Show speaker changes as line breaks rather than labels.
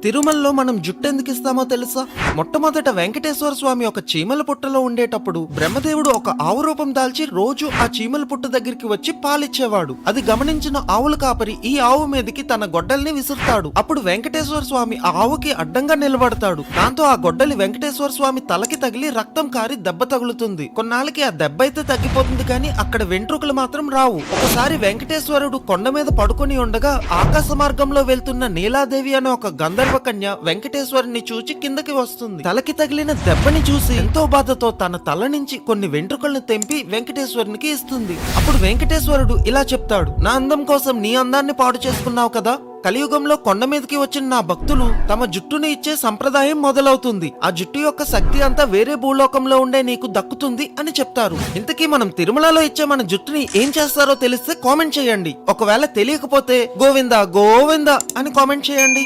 తిరుమలలో మనం జుట్టు ఎందుకు ఇస్తామో తెలుసా? మొట్టమొదట వెంకటేశ్వర స్వామి ఒక చీమల పుట్టలో ఉండేటప్పుడు బ్రహ్మదేవుడు ఒక ఆవు రూపం దాల్చి రోజు ఆ చీమల పుట్ట దగ్గరికి వచ్చి పాలిచ్చేవాడు. అది గమనించిన ఆవుల కాపరి ఈ ఆవు మీదకి తన గొడ్డల్ని విసురుతాడు. అప్పుడు వెంకటేశ్వర స్వామి ఆ ఆవుకి అడ్డంగా నిలబడతాడు. దాంతో ఆ గొడ్డలి వెంకటేశ్వర స్వామి తలకి తగిలి రక్తం కారి దెబ్బ తగులుతుంది. కొన్నాళ్ళకి ఆ దెబ్బ అయితే తగ్గిపోతుంది, కానీ అక్కడ వెంట్రుకలు మాత్రం రావు. ఒకసారి వెంకటేశ్వరుడు కొండ మీద పడుకొని ఉండగా ఆకాశ మార్గంలో వెళ్తున్న నీలాదేవి అనే ఒక గంధర్వ కన్య వెంకటేశ్వరుని చూచి కిందకి వస్తుంది. తలకి తగిలిన దెబ్బని చూసి ఎంతో బాధతో తన తల నుంచి కొన్ని వెంట్రుకలను తెంపి వెంకటేశ్వరునికి ఇస్తుంది. అప్పుడు వెంకటేశ్వరుడు ఇలా చెప్తాడు, నా అందం కోసం నీ అందాన్ని పాడు చేసుకున్నావు కదా, కలియుగంలో కొండ మీదకి వచ్చిన నా భక్తులు తమ జుట్టుని ఇచ్చే సంప్రదాయం మొదలవుతుంది. ఆ జుట్టు యొక్క శక్తి అంతా వేరే భూలోకంలో ఉండే నీకు దక్కుతుంది అని చెప్తారు. ఇంతకీ మనం తిరుమలలో ఇచ్చే మన జుట్టుని ఏం చేస్తారో తెలిస్తే కామెంట్ చేయండి. ఒకవేళ తెలియకపోతే గోవిందా గోవిందా అని కామెంట్ చేయండి.